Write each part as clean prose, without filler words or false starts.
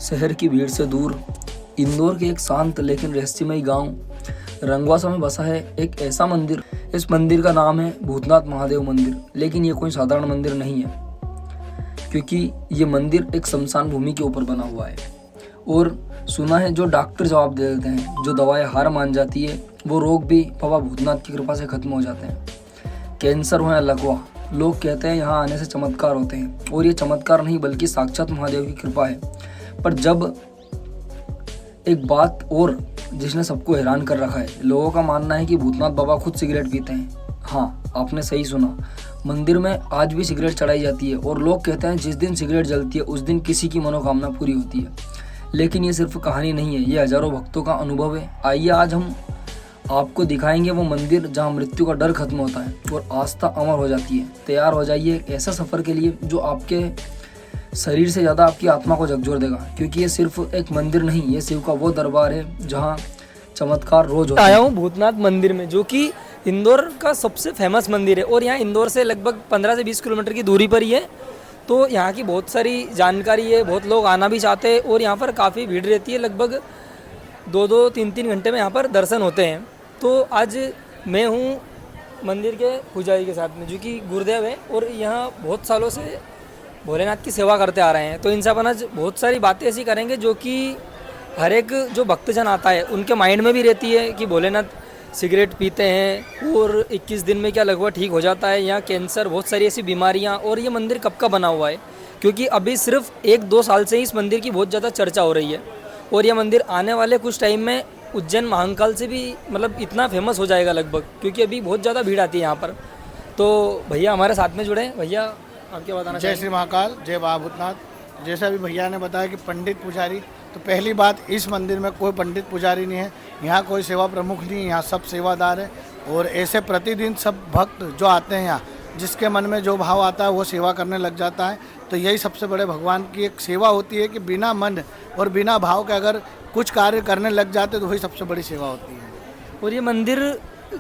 शहर की भीड़ से दूर इंदौर के एक शांत लेकिन रहस्यमयी गांव रंगवासा में बसा है एक ऐसा मंदिर। इस मंदिर का नाम है भूतनाथ महादेव मंदिर। लेकिन ये कोई साधारण मंदिर नहीं है, क्योंकि ये मंदिर एक शमशान भूमि के ऊपर बना हुआ है। और सुना है जो डॉक्टर जवाब दे देते हैं, जो दवाएं हार मान जाती है, वो रोग भी बाबा भूतनाथ की कृपा से खत्म हो जाते हैं। कैंसर हो या लकवा, लोग कहते हैं यहाँ आने से चमत्कार होते हैं। और ये चमत्कार नहीं बल्कि साक्षात महादेव की कृपा है। पर जब एक बात और जिसने सबको हैरान कर रखा है, लोगों का मानना है कि भूतनाथ बाबा खुद सिगरेट पीते हैं। हाँ, आपने सही सुना, मंदिर में आज भी सिगरेट चढ़ाई जाती है। और लोग कहते हैं जिस दिन सिगरेट जलती है उस दिन किसी की मनोकामना पूरी होती है। लेकिन ये सिर्फ कहानी नहीं है, ये हजारों भक्तों का अनुभव है। आइए आज हम आपको दिखाएंगे वो मंदिर जहाँ मृत्यु का डर खत्म होता है और आस्था अमर हो जाती है। तैयार हो जाइए एक ऐसा सफर के लिए जो आपके शरीर से ज़्यादा आपकी आत्मा को झकझोर देगा। क्योंकि ये सिर्फ एक मंदिर नहीं, ये शिव का वो दरबार है जहाँ चमत्कार रोज होता है। आया हूँ भूतनाथ मंदिर में, जो कि इंदौर का सबसे फेमस मंदिर है। और यहाँ इंदौर से लगभग 15 से 20 किलोमीटर की दूरी पर ही है। तो यहाँ की बहुत सारी जानकारी है, बहुत लोग आना भी चाहते हैं। और यहाँ पर काफ़ी भीड़ रहती है, लगभग 2-2, 3-3 घंटे में यहाँ पर दर्शन होते हैं। तो आज मैं हूँ मंदिर के पुजारी के साथ में, जो कि गुरुदेव है और यहाँ बहुत सालों से भोलेनाथ की सेवा करते आ रहे हैं। तो इनसे अपन आज बहुत सारी बातें ऐसी करेंगे जो कि हर एक जो भक्तजन आता है उनके माइंड में भी रहती है कि भोलेनाथ सिगरेट पीते हैं और 21 दिन में क्या लगभग ठीक हो जाता है, यहाँ कैंसर, बहुत सारी ऐसी बीमारियाँ। और ये मंदिर कब का बना हुआ है, क्योंकि अभी सिर्फ 1-2 साल से ही इस मंदिर की बहुत ज़्यादा चर्चा हो रही है। और यह मंदिर आने वाले कुछ टाइम में उज्जैन महाकाल से भी मतलब इतना फेमस हो जाएगा लगभग, क्योंकि अभी बहुत ज़्यादा भीड़ आती है यहाँ पर। तो भैया हमारे साथ में जुड़े। भैया आप क्या बताना जय श्री महाकाल, जय बाबा भूतनाथ। जैसा अभी भैया ने बताया कि पंडित पुजारी, तो पहली बात, इस मंदिर में कोई पंडित पुजारी नहीं है, यहाँ कोई सेवा प्रमुख नहीं है, यहाँ सब सेवादार है। और ऐसे प्रतिदिन सब भक्त जो आते हैं यहाँ, जिसके मन में जो भाव आता है वो सेवा करने लग जाता है। तो यही सबसे बड़े भगवान की एक सेवा होती है कि बिना मन और बिना भाव के अगर कुछ कार्य करने लग जाते तो वही सबसे बड़ी सेवा होती है। और ये मंदिर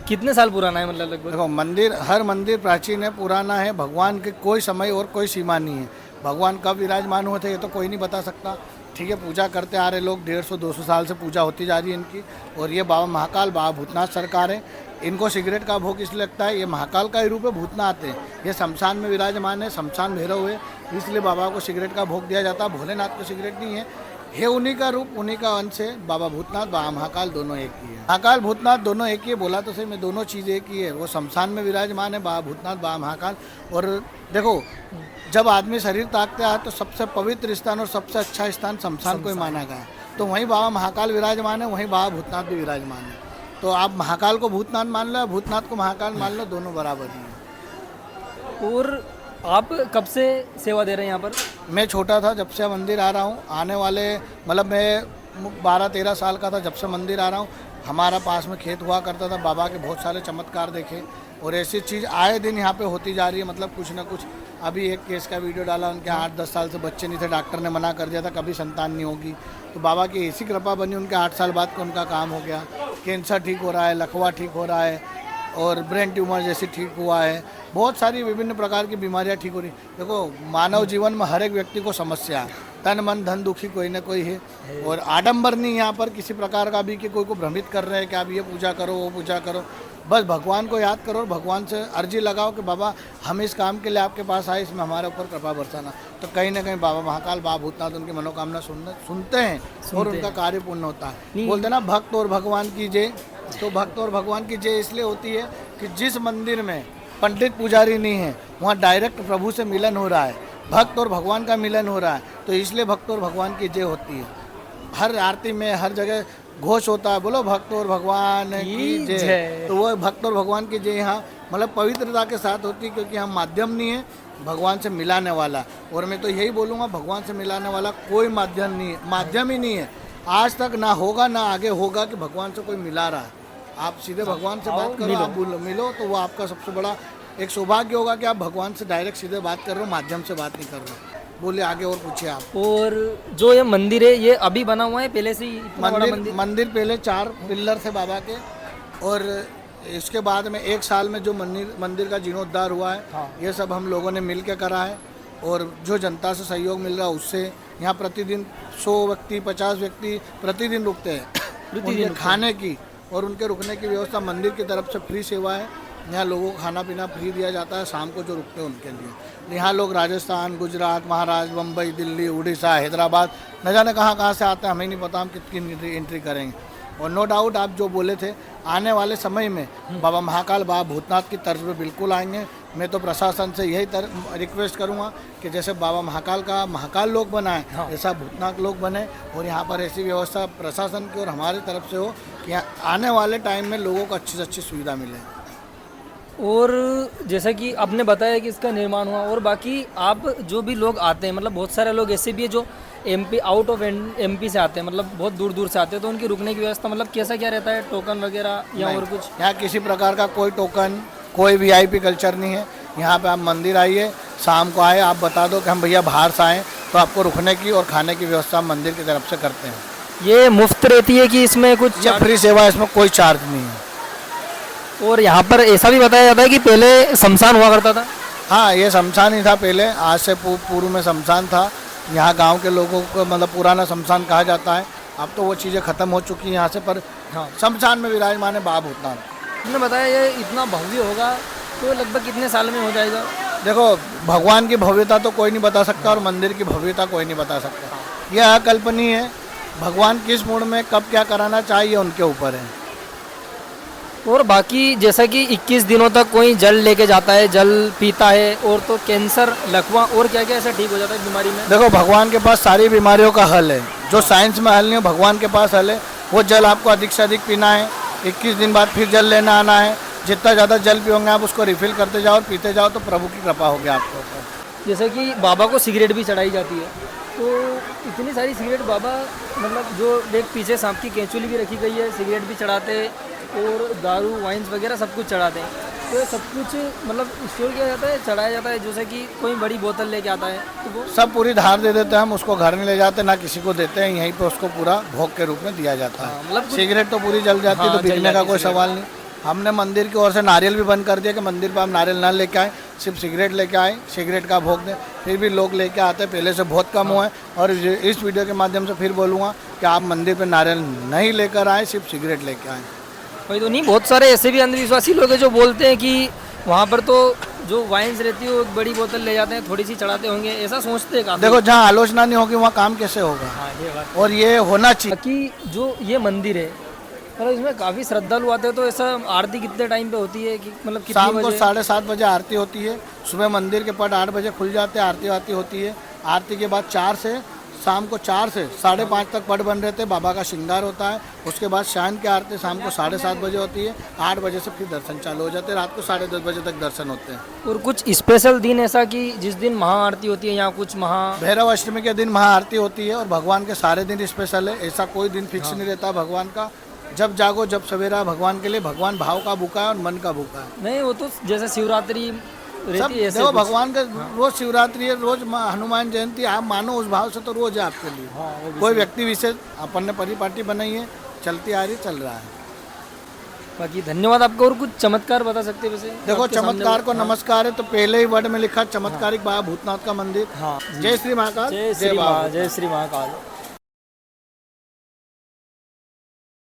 कितने साल पुराना है, मतलब लगभग? देखो, मंदिर, हर मंदिर प्राचीन है, पुराना है। भगवान के कोई समय और कोई सीमा नहीं है। भगवान कब विराजमान हुए थे ये तो कोई नहीं बता सकता। ठीक है, पूजा करते आ रहे लोग 150-200 साल से पूजा होती जा रही है इनकी। और ये बाबा महाकाल, बाबा भूतनाथ सरकार है। इनको सिगरेट का भोग इसलिए लगता है, ये महाकाल का ही रूप है, भूतनाथ है। ये शमशान में विराजमान है, शमशान भैरव है, इसलिए बाबा को सिगरेट का भोग दिया जाता है। भोलेनाथ को सिगरेट नहीं है उन्हीं का रूप, उन्हीं का अंश है। बाबा भूतनाथ, बाबा महाकाल दोनों एक ही है। महाकाल भूतनाथ दोनों एक ही है, बोला तो सही मैं, दोनों चीज़ एक ही है। वो शमशान में विराजमान है बाबा भूतनाथ, बाबा महाकाल। और देखो, जब आदमी शरीर त्यागता है तो सबसे पवित्र स्थान और सबसे अच्छा स्थान शमशान को ही माना गया है। तो वहीं बाबा महाकाल विराजमान है, वहीं बाबा भूतनाथ भी विराजमान है। तो आप महाकाल को भूतनाथ मान लो, भूतनाथ को महाकाल मान लो, दोनों बराबर ही हैं। और आप कब से सेवा दे रहे हैं यहाँ पर? मैं छोटा था जब से मंदिर आ रहा हूँ, आने वाले मतलब मैं 12-13 साल का था जब से मंदिर आ रहा हूँ। हमारा पास में खेत हुआ करता था, बाबा के बहुत सारे चमत्कार देखे। और ऐसी चीज़ आए दिन यहाँ पे होती जा रही है, मतलब कुछ ना कुछ। अभी एक केस का वीडियो डाला, उनके 8-10 साल से बच्चे नहीं थे, डॉक्टर ने मना कर दिया था कभी संतान नहीं होगी। तो बाबा की ऐसी कृपा बनी, उनके 8 साल बाद का उनका काम हो गया। कैंसर ठीक हो रहा है, लकवा ठीक हो रहा है, और ब्रेन ट्यूमर जैसे ठीक हुआ है। बहुत सारी विभिन्न प्रकार की बीमारियां ठीक हो रही। देखो, मानव जीवन में हर एक व्यक्ति को समस्या है, तन मन धन दुखी कोई ना कोई है। और आडंबर नहीं यहाँ पर किसी प्रकार का भी कि कोई को भ्रमित कर रहे हैं कि आप ये पूजा करो, वो पूजा करो। बस भगवान को याद करो और भगवान से अर्जी लगाओ कि बाबा हम इस काम के लिए आपके पास आए, इसमें हमारे ऊपर कृपा बरसाना। तो कहीं ना कहीं बाबा महाकाल, बाबा भूतनाथ उनकी मनोकामना सुनते हैं और उनका कार्य पूर्ण होता है। बोलते ना, भक्त और भगवान की जय। तो भक्त और भगवान की जय इसलिए होती है कि जिस मंदिर में पंडित पुजारी नहीं है वहाँ डायरेक्ट प्रभु से मिलन हो रहा है, भक्त और भगवान का मिलन हो रहा है। तो इसलिए भक्त और भगवान की जय होती है। हर आरती में हर जगह घोष होता है, बोलो भक्त और भगवान की जय। तो वो भक्त और भगवान की जय यहाँ मतलब पवित्रता के साथ होती है, क्योंकि हम माध्यम नहीं है, भगवान से मिलाने वाला। और मैं तो यही बोलूँगा, भगवान से मिलाने वाला कोई माध्यम नहीं है, माध्यम ही नहीं है आज तक, ना होगा ना आगे होगा कि भगवान से कोई मिला रहा है। आप सीधे भगवान से बात करो, आप मिलो, तो वो आपका सबसे बड़ा एक सौभाग्य होगा कि आप भगवान से डायरेक्ट सीधे बात कर रहे हो, माध्यम से बात नहीं कर रहे हो। बोलिए आगे और पूछिए आप। और जो ये मंदिर है ये अभी बना हुआ है, पहले से ही इतना बड़ा मंदिर पहले 4 पिल्लर थे बाबा के। और इसके बाद में 1 साल में जो मंदिर का जीर्णोद्धार हुआ है, हाँ। ये सब हम लोगों ने मिल के करा है। और जो जनता से सहयोग मिल रहा है उससे यहाँ प्रतिदिन 100 व्यक्ति 50 व्यक्ति प्रतिदिन रुकते हैं। उनके खाने की और उनके रुकने की व्यवस्था मंदिर की तरफ से फ्री सेवा है। यहाँ लोगों को खाना पीना फ्री दिया जाता है शाम को जो रुकते हैं उनके लिए। यहाँ लोग राजस्थान, गुजरात, महाराष्ट्र, मुंबई, दिल्ली, उड़ीसा, हैदराबाद न जाने कहाँ से आते हैं, हमें नहीं पता हम कितनी एंट्री करेंगे। और नो डाउट आप जो बोले थे आने वाले समय में बाबा महाकाल, बाबा भूतनाथ की तर्ज पे बिल्कुल आएंगे। मैं तो प्रशासन से यही रिक्वेस्ट करूंगा कि जैसे बाबा महाकाल का महाकाल लोक बना है ऐसा भूतनाथ लोक बने और यहाँ पर ऐसी व्यवस्था प्रशासन की और हमारी तरफ से हो कि आने वाले टाइम में लोगों को अच्छी से अच्छी सुविधा मिले। और जैसा कि आपने बताया कि इसका निर्माण हुआ, और बाकी आप जो भी लोग आते हैं, मतलब बहुत सारे लोग ऐसे भी है जो एमपी आउट ऑफ एमपी से आते हैं, मतलब बहुत दूर दूर से आते हैं, तो उनकी रुकने की व्यवस्था मतलब कैसा क्या रहता है, टोकन वगैरह या और कुछ? यहाँ किसी प्रकार का कोई टोकन, कोई वीआईपी कल्चर नहीं है। यहाँ पे आप मंदिर आइए, शाम को आए, आप बता दो कि हम भैया बाहर से आए, तो आपको रुकने की और खाने की व्यवस्था मंदिर की तरफ से करते हैं। ये मुफ्त रहती है कि इसमें कुछ ये फ्री सेवा है, इसमें कोई चार्ज नहीं है। और यहाँ पर ऐसा भी बताया जाता है कि पहले शमशान हुआ करता था। हाँ, ये शमशान ही था पहले, आज से पूर्व में शमशान था। यहाँ गांव के लोगों को मतलब पुराना शमशान कहा जाता है। अब तो वो चीज़ें ख़त्म हो चुकी हैं यहाँ से, पर हाँ, शमशान में विराजमान है बाबा भूतनाथ। आपने बताया ये इतना भव्य होगा तो लगभग कितने साल में हो जाएगा? देखो, भगवान की भव्यता तो कोई नहीं बता सकता और मंदिर की भव्यता कोई नहीं बता सकता। यह अकल्पनीय है। भगवान किस मूड में कब क्या कराना चाहिए उनके ऊपर है। और बाकी जैसा कि 21 दिनों तक कोई जल लेके जाता है, जल पीता है, और तो कैंसर, लकवा और क्या क्या ऐसा ठीक हो जाता है बीमारी में? देखो, भगवान के पास सारी बीमारियों का हल है। जो साइंस में हल नहीं है, भगवान के पास हल है। वो जल आपको अधिक से अधिक पीना है। 21 दिन बाद फिर जल लेना आना है। जितना ज़्यादा जल पियोगे आप उसको रिफिल करते जाओ और पीते जाओ, तो प्रभु की कृपा होगी आपके ऊपर। जैसे कि बाबा को सिगरेट भी चढ़ाई जाती है, तो इतनी सारी सिगरेट बाबा, मतलब जो एक पीछे सांप की केंचुली भी रखी गई है, सिगरेट भी चढ़ाते हैं और दारू, वाइन्स वगैरह सब कुछ चढ़ाते हैं। तो ये सब कुछ मतलब स्टोर किया जाता है, चढ़ाया जाता है। जैसे कि कोई बड़ी बोतल लेके आता है तो वो सब पूरी धार दे देते हैं, हम उसको घर नहीं ले जाते, ना किसी को देते हैं। यहीं पे उसको पूरा भोग के रूप में दिया जाता है। मतलब सिगरेट तो पूरी जल जाती है, तो बिकने का कोई सवाल नहीं। हमने मंदिर की ओर से नारियल भी बंद कर दिया कि मंदिर पर आप नारियल ना लेके आए, सिर्फ सिगरेट लेके आए, सिगरेट का भोग दें। फिर भी लोग लेके आते हैं, पहले से बहुत कम हुआ है। और इस वीडियो के माध्यम से फिर बोलूँगा कि आप मंदिर पर नारियल नहीं लेकर आए, सिर्फ सिगरेट लेके आए। वही तो नहीं, बहुत सारे ऐसे भी अंधविश्वासी लोग हैं जो बोलते हैं कि वहाँ पर तो जो वाइन्स रहती है वो एक बड़ी बोतल ले जाते हैं, थोड़ी सी चढ़ाते होंगे, ऐसा सोचते हैं काफी। देखो, जहाँ आलोचना नहीं होगी वहाँ काम कैसे होगा? हाँ, ये बात। और ये होना चाहिए। बाकी जो ये मंदिर है, मतलब इसमें काफ़ी श्रद्धालु आते हैं, तो ऐसा आरती कितने टाइम पे होती है कि मतलब कितनी शाम को बजे? 7:30 बजे आरती होती है। सुबह मंदिर के पट 8 बजे खुल जाते हैं, आरती होती है। आरती के बाद 4 से शाम को 4 से 5:30 तक पट बन रहते हैं। बाबा का श्रृंगार होता है। उसके बाद शाम की आरती शाम को 7:30 बजे होती है। 8 बजे से फिर दर्शन चालू हो जाते हैं। रात को 10:30 बजे तक दर्शन होते हैं। और कुछ स्पेशल दिन ऐसा कि जिस दिन महाआरती होती है, या कुछ भैरव अष्टमी के दिन महाआरती होती है। और भगवान के सारे दिन स्पेशल है, ऐसा कोई दिन फिक्स नहीं रहता भगवान का। जब जागो जब सवेरा भगवान के लिए। भगवान भाव का भूखा है और मन का भूखा है। नहीं, वो तो जैसे शिवरात्रि सब रहती है ऐसे देखो, कुछ। भगवान का रोज शिवरात्रि है, रोज हनुमान जयंती। आप मानो उस भाव से तो रोज है आपके लिए। हाँ, वो भी कोई सही। व्यक्ति विशेष अपन ने परिपाटी बनाई है, चलती आ रही, चल रहा है। बाकी धन्यवाद आपको। और कुछ चमत्कार बता सकते हैं वैसे? देखो, आपके सामने चमत्कार को हाँ। नमस्कार है, तो पहले ही वर्ड में लिखा चमत्कारिक बाबा भूतनाथ का मंदिर। हाँ, जय श्री महाकाल, जय श्री महाकाल।